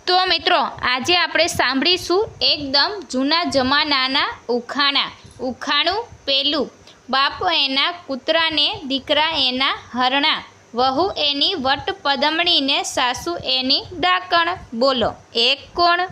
તો મિત્રો આજે આપણે સાંભળીશું એકદમ જૂના જમાનાના ઉખાણા. ઉખાણું પેલું. બાપ એના કૂતરાને દીકરા એના હરણા, વહુ એની વટ પદમણીને સાસુ એની ડાકણ. બોલો એક કોણ?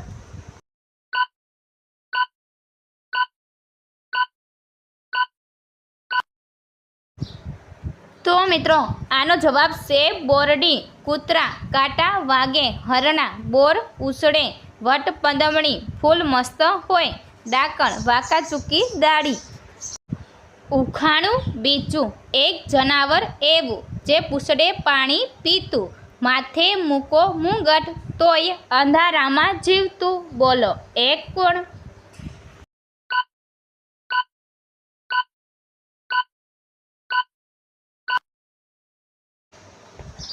તો મિત્રો આનો જવાબ છે બોરડી. કૂતરા કાંટા વાગે, હરણા બોર ઉછળે, વટ પદમણી ફૂલ મસ્ત હોય, ડાકણ વાંકાચૂકી દાઢી. ઉખાણું બીજું. એક જનાવર એવું જે પૂંછડે પાણી પીતું, માથે મૂકો મુંગટ તોય અંધારામાં જીવતું. બોલો એક કોણ?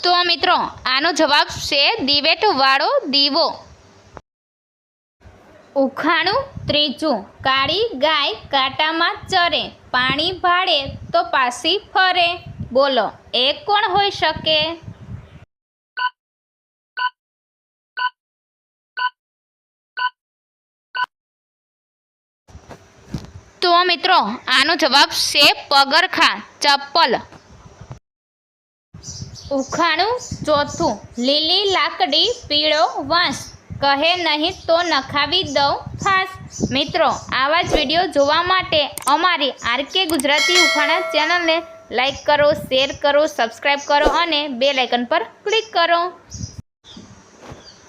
તો મિત્રો આનો જવાબ છે દિવેટ વાળો દીવો. ઉખાણું ત્રીજું. કાળી ગાય કાંટામાં ચરે, પાણી ભાડે તો પાછી ફરે. બોલો એક કોણ હોઈ શકે? તો મિત્રો આનો જવાબ છે પગરખાં, ચપ્પલ. ઉખાણું ચોથું. લીલી લાકડી પીળો વાંસ, કહે નહીં તો નખાવી દઉં ફાંસ. મિત્રો આવા જ વિડીયો જોવા માટે અમારી આરકે ગુજરાતી ઉખાણા ચેનલને લાઈક કરો, શેર કરો, સબસ્ક્રાઈબ કરો અને બેલ આઇકન પર ક્લિક કરો.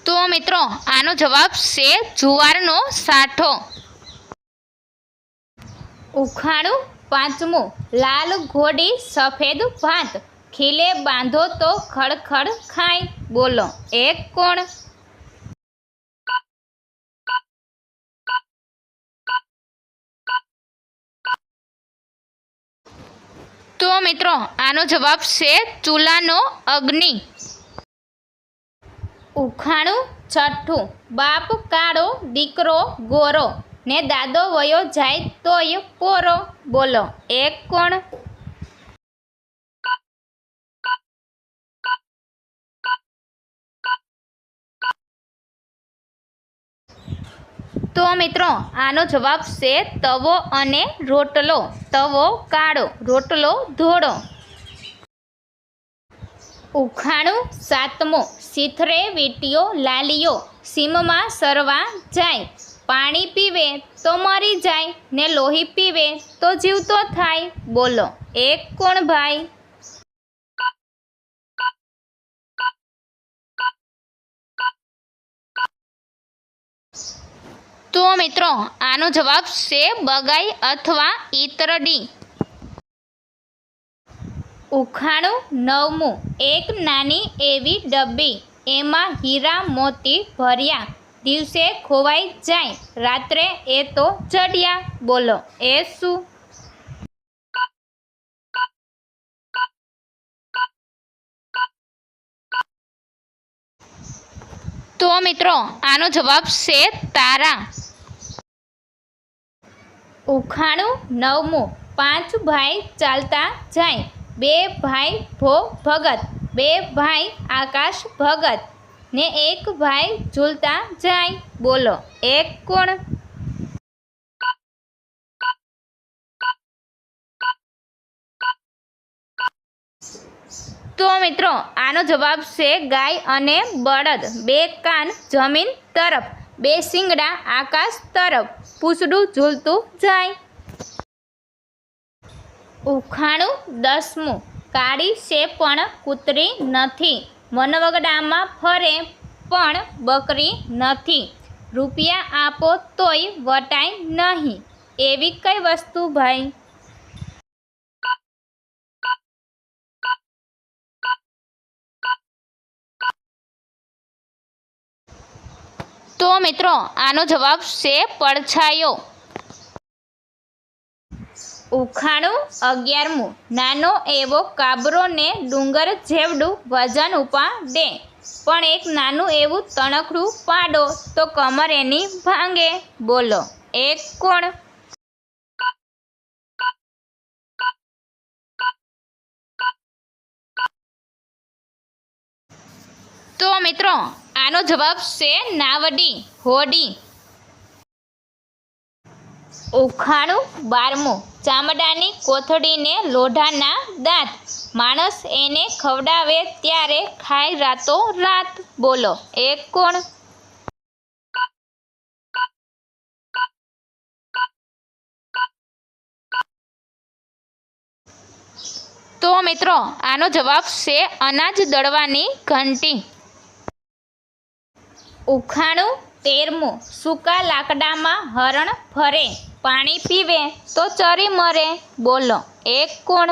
તો મિત્રો આનો જવાબ છે જુવારનો સાઠો. ઉખાણું પાંચમું. લાલ ઘોડી સફેદ ભાત, ખીલે બાંધો તો ખડખડ ખાય. બોલો એક કોણ? તો મિત્રો આનો જવાબ છે ચૂલાનો અગ્નિ. ઉખાણું છઠ્ઠું. બાપ કાળો દીકરો ગોરો, ને દાદો વયો જાય તોય પોરો. બોલો એક કોણ? તો મિત્રો આનો જવાબ છે તવો અને રોટલો. તવો કાળો, રોટલો ધોળો. ઉખાણું સાતમું. સિથરે વીંટીયો લાલિયો, સીમમાં સરવા જાય, પાણી પીવે તો મરી જાય, ને લોહી પીવે તો જીવતો થાય. બોલો એક કોણ ભાઈ? તો મિત્રો આનો જવાબ છે બગાઈ અથવા ઈતરડી. ઉખાણું નવમું. એક નાની એવી ડબ્બી, એમાં હીરા મોતી ભર્યા, દિવસે ખોવાઈ જાય, રાત્રે એ તો જડ્યા. બોલો એ શું? તો મિત્રો આનો જવાબ છે તારા. ઉખાણું નવમું. પાંચ ભાઈ ચાલતા જાય, બે ભાઈ ભો ભગત, બે ભાઈ આકાશ ભગત, ને એક ભાઈ ઝૂલતા જાય. બોલો એક કોણ? તો મિત્રો આનો જવાબ છે ગાય અને બળદ. બે કાન જમીન તરફ, બે શિંગડા આકાશ તરફ, પૂંછડું ઝૂલતું જાય. ઉખાણું દસમું. કાળી છે પણ કૂતરી નથી, વનવગડામાં ફરે પણ બકરી નથી, રૂપિયા આપો તોય વટાય નહીં. એવી કઈ વસ્તુ ભાઈ? તો મિત્રો આનો જવાબ છે પડછાયો. ઉખાણું 11મું. નાનો એવો કાબરો ને ડુંગર જેવડું વજન ઉપાડે, પણ એક નાનું એવું તણખડું પાડો તો કમર એની ભાંગે. બોલો એક કોણ? તો મિત્રો આનો જવાબ છે નાવડી, હોડી. ઉખાણું 12મું. ચામડાની કોથળીને લોઢાના દાંત, માણસ એને ખવડાવે ત્યારે ખાય રાતો રાત. બોલો એ કોણ? તો મિત્રો આનો જવાબ છે અનાજ દળવાની ઘંટી. ઉખાણું 13મું. સૂકા લાકડામાં હરણ ફરે, પાણી પીવે તો ચરી મરે. બોલો એ કોણ?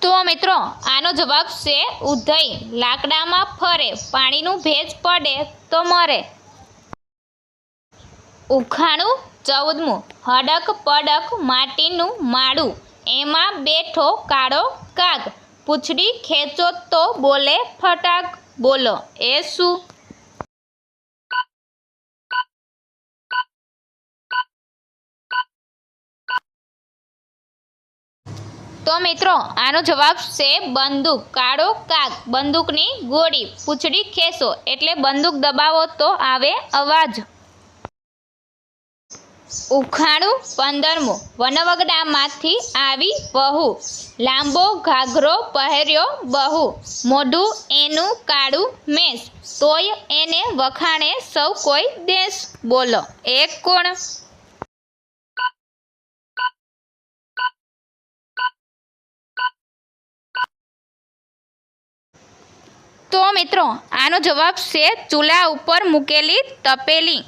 તો મિત્રો આનો જવાબ છે ઉધઈ. લાકડામાં ફરે, પાણીનું ભેજ પડે તો મરે. ઉખાણું 14મું. હડક પડક માટીનું માળું, એમાં બેઠો કાળો કાગ, પૂંછડી ખેંચો તો બોલે ફટાક. બોલો એ શું? તો મિત્રો આનો જવાબ છે બંદૂક. કાળો કાગ, બંદૂકની ગોળી, પૂંછડી ખેંચો એટલે બંદૂક દબાવો તો આવે અવાજ. ઉખાણું 15મું. વનવગડામાંથી આવી વહુ, લાંબો ઘાઘરો પહેર્યો બહુ, મોઢું એનું કાળું મેસ, તોય એને વખાણે સૌ કોઈ દેશ. બોલો એ કોણ? તો મિત્રો આનો જવાબ છે ચૂલા ઉપર મૂકેલી તપેલી.